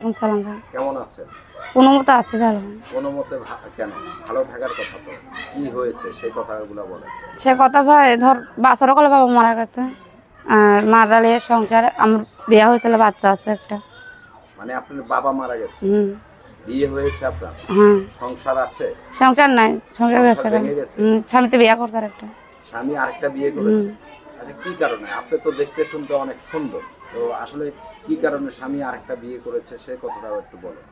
ওয়ালাইকুম সালাম ভাই। কেমন আছেন? কোনো মতো আছে ভালো। কোনো মতে কেন ভালো থাকার কথা তো কি হয়েছে সেই কথাগুলো বলেন। সে কথা ভাই ধর বাচ্চারও কলে বাবা মারা গেছে আর মারালে সংসার আমার বিয়ে হয়েছিল বাচ্চা আছে একটা। মানে আপনার বাবা মারা গেছে, বিয়ে হয়েছে আপনার, হ্যাঁ সংসার আছে? সংসার নাই, সংসার গেছে। ভেঙে গেছে। স্বামীতে বিয়ে করছে আর একটা। স্বামী আরেকটা বিয়ে করেছে? আচ্ছা কি কারণে? আপনি তো দেখতে শুনতে অনেক সুন্দর, তো আসলে কি কারণে স্বামী আরেকটা বিয়ে করেছে সেই কথাটাও একটু বলেন।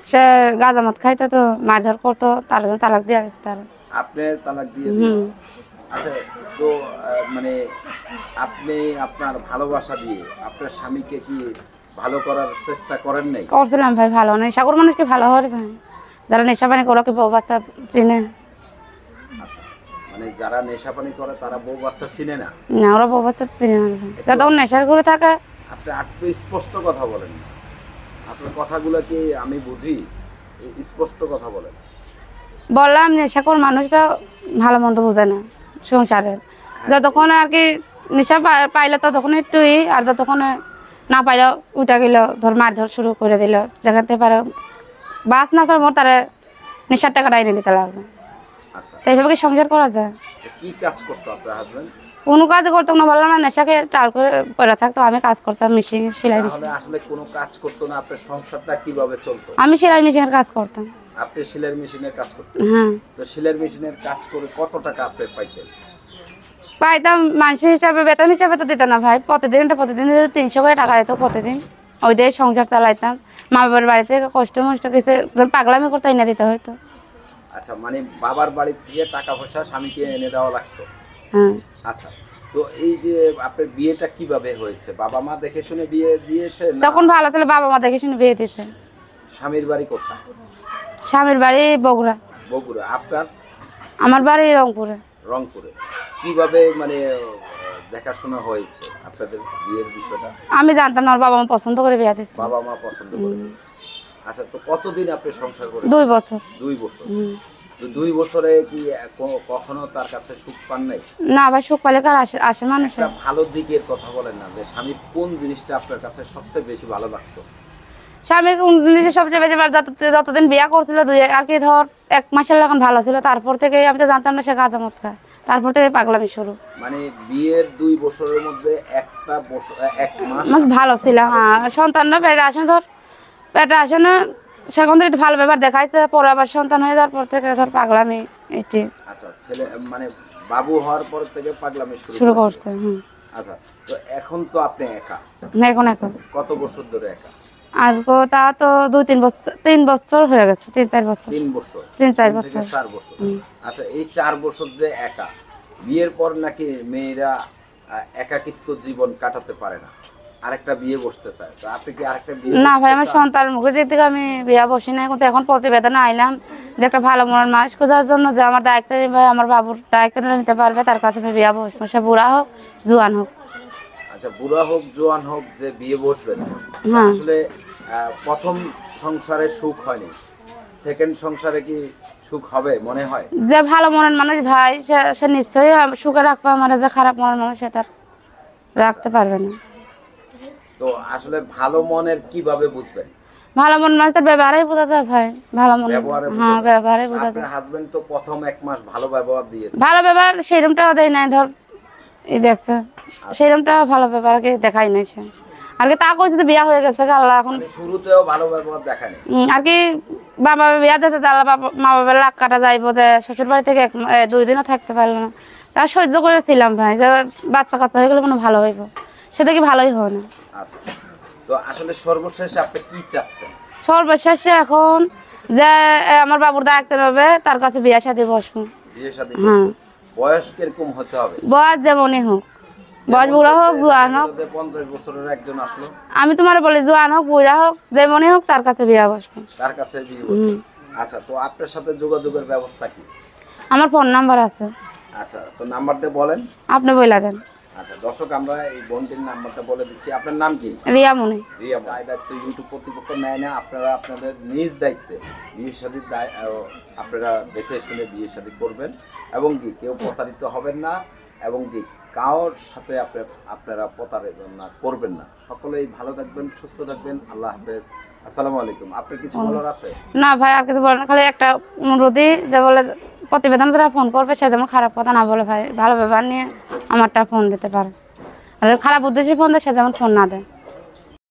সে গাঁজা মদ খাইতো তো মারধর করতো, তার জন্য তালাক দিয়ে গেছে তার। আপনি তালাক দিয়ে দিয়েছেন? আচ্ছা, তো মানে আপনি আপনার ভালোবাসা দিয়ে আপনার স্বামীকে কি ভালো করার চেষ্টা করেন নাই? করছিলাম ভাই, ভালো নেশাখোর মানুষকে ভালো হয় ভাই, যারা নেশা পানি করে বউ বাচ্চা চিনে। আচ্ছা, মানে যারা নেশা পানি করে তারা বউ বাচ্চা চিনে না? না, ওরা বউ বাচ্চা চিনে না ভাই, যতক্ষণ নেশার করে থাকে। আপনি একটু স্পষ্ট কথা বলেন, আপনার কথাগুলো কি আমি বুঝি, স্পষ্ট কথা বলেন। বললাম নেশাখোর মানুষটা ভালো মন্দ বোঝে না সংসারের। যতক্ষণ আর কি নেশা পাইলে ততক্ষণ একটুই, আর যতক্ষণ না পাইলে উঠা গেল ধর মারধর শুরু করে দিল, যেখান থেকে পারে বাস না তার মোর তারা নেশার টাকাটা এনে দিতে লাগবে। আচ্ছা, তো এইভাবে কি সংসার করা যায়? কি কাজ করতো আপনার হাজবেন্ড? কোনো কাজ করতো না, বললাম না নেশাকে টাল করে পড়ে থাকতো। আমি কাজ করতাম মেশিন, সেলাই মেশিন। আসলে কোনো কাজ করতো না, আপনার সংসারটা কিভাবে চলতো? আমি সেলাই মেশিনের কাজ করতাম। আপনি সেলাই মেশিনের কাজ করতেন? হ্যাঁ। তো সেলাই মেশিনের কাজ করে কত টাকা আপনি পাইতেন? পাইতাম মানুষ হিসাবে, বেতন হিসাবে তো দিত না ভাই। প্রতিদিন 300 করে টাকা দিত প্রতিদিন, ওই দিয়ে সংসার চালাইতাম। মা বাবার বাড়ি থেকে কষ্ট মষ্ট কিছু পাগলামি করতে এনে দিতে হয়তো। আচ্ছা, মানে বাবার বাড়ি থেকে টাকা পয়সা স্বামীকে এনে দেওয়া লাগতো? হ্যাঁ। আচ্ছা, তো এই যে আপনার বিয়েটা কিভাবে হয়েছে? বাবা মা দেখে শুনে বিয়ে দিয়েছে? যখন ভালো ছিল বাবা মা দেখে শুনে বিয়ে দিয়েছে। স্বামীর বাড়ি কোথায়? স্বামীর বাড়ি বগুড়া। বগুড়া। আপনার? আমার বাড়ি রংপুরে। রংপুরে। কিভাবে মানে দেখাশোনা হয়েছে আপনাদের বিয়ের বিষয়টা? আমি জানতাম না, আমার বাবা মা পছন্দ করে বিয়ে দিচ্ছে। বাবা মা পছন্দ করে? আচ্ছা, তো কতদিন আপনি সংসার করেছেন? 2 বছর। 2 বছর। তো 2 বছরে কি কখনো তার কাছে সুখ পান নাই? না ভাই, সুখ পালে কার আসে মানুষ। একটা ভালো দিকের কথা বলেন না, যে স্বামীর কোন জিনিসটা আপনার কাছে সবচেয়ে বেশি ভালো লাগতো? স্বামী সবচেয়ে বেশি যতদিন বিয়ে করছিল আর কি ধর 1 মাসের লাগান ভালো ছিল, তারপর থেকে আমি তো জানতাম না সে গাঁজা মদ খায়, তারপর থেকে পাগলামি শুরু। মানে বিয়ের 2 বছরের মধ্যে 1 মাস ভালো ছিল। হ্যাঁ, সন্তানরা পেটে আসে, ধর পেটে আসে না, সেখান থেকে একটু ভালো ব্যাপার দেখাইছে, পরে আবার সন্তান হয়ে যাওয়ার পর থেকে ধর পাগলামি এটি। আচ্ছা, ছেলে মানে বাবু হওয়ার পর থেকে পাগলামি শুরু করছে। আচ্ছা, তো এখন তো আপনি একা? এখন কত বছর ধরে একা? আজকে তা তো 2-3 বছর, 3 বছর হয়ে গেছে, 3-4 বছর। 3 বছর? 3-4 বছর। 4 বছর। আচ্ছা, এই 4 বছর যে একা, বিয়ের পর নাকি মেয়েরা একাকিত্ব জীবন কাটাতে পারে না, আরেকটা বিয়ে বসতে চায়, তো আপনি কি আরেকটা বিয়ে? না ভাই, আমার সন্তান মুখের দিক থেকে আমি বিয়ে বসি না, কিন্তু এখন প্রতিবেদনে আইলাম যে একটা ভালো মনের মানুষ খোঁজার জন্য, যে আমার দায়িত্ব নিবে, আমার বাবুর দায়িত্ব নিতে পারবে, তার কাছে আমি বিয়ে বসবো, সে বুড়া হোক জোয়ান হোক। আচ্ছা, বুড়া হোক জোয়ান হোক, যে বিয়ে বসবেন। আসলে প্রথম সংসারে সুখ হয়নি, সেকেন্ড সংসারে কি সুখ হবে মনে হয়? যে ভালো মনের মানুষ ভাই, সে নিশ্চয়ই সুখে রাখবে, আমার যে খারাপ মনের মানুষ সে তার রাখতে পারবে না। তো আসলে ভালো মনের কিভাবে বুঝবেন? ভালো মন মানুষ তার ব্যবহারেই বোঝা যায় ভাই, ভালো মন। হ্যাঁ, ব্যবহারেই বোঝা যায়। আপনার হাজবেন্ড তো প্রথম 1 মাস ভালো ব্যবহার দিয়েছে। ভালো ব্যবহার সেরকমটাও দেয় নাই, ধর এই দেখছে সেরকমটা ভালো ব্যবহারকে দেখাই নাই সে। আর কি তা কইছে তো বিয়া হয়ে গেছে আল্লাহ, এখন শুরুতেও ভালো ব্যবহার দেখায়নি আর কি। বাবা বিয়া দিতে মা বাবার লাখ কাটা যাইব, যে শ্বশুর বাড়ি থেকে 2 দিনও থাকতে পারলো না, তা সহ্য করেছিলাম ভাই, যে বাচ্চা কাচ্চা হয়ে গেলে কোনো ভালো হইব, সেটা কি ভালোই হয় না। আচ্ছা, তো আসলে সর্বশেষে আপনি কি চাচ্ছেন? সর্বশেষে এখন যে আমার বাবুর দায়িত্ব নেবে, তার কাছে বিয়া শাদী বসবো। বিয়ে শাদী? হ্যাঁ। বয়স কিরকম হতে হবে? বয়স যেমনই হোক, বয়স বুড়া হোক জোয়ান হোক। 50 বছরের একজন আসলো, আমি তোমার বলি জোয়ান হোক বুড়া হোক যেমনই হোক, তার কাছে বিয়া বসবো। তার কাছে বিয়ে বসবো। আচ্ছা, তো আপনার সাথে যোগাযোগের ব্যবস্থা কি? আমার ফোন নাম্বার আছে। আচ্ছা, তো নাম্বারটা বলেন। আপনি বইলা দেন। আচ্ছা দর্শক, আমরা এই বোনটির নাম্বারটা বলে দিচ্ছি। আপনার নাম কি? রিয়া মনি। রিয়া। দায়িত্ব ইউটিউব কর্তৃপক্ষ নেয় না, আপনারা আপনাদের নিজ দায়িত্বে বিয়ে শাদীর আপনারা দেখে শুনে বিয়ে শাদী করবেন, এবং কি কেউ প্রতারিত হবেন না, এবং কি কারোর সাথে আপনারা প্রতারণা করবেন না। সকলেই ভালো থাকবেন, সুস্থ থাকবেন। আল্লাহ হাফেজ। আসসালামু আলাইকুম, আপনি কিছু বলার আছে? না ভাই আর কিছু বলে না, খালি একটা অনুরোধই যে বলে প্রতিবেদন যারা ফোন করবে সে যেমন খারাপ কথা না বলে ভাই, ভালো ব্যবহার নিয়ে আমারটা ফোন দিতে পারে, আর খারাপ উদ্দেশ্যে ফোন দেয় সে যেমন ফোন না দেয়।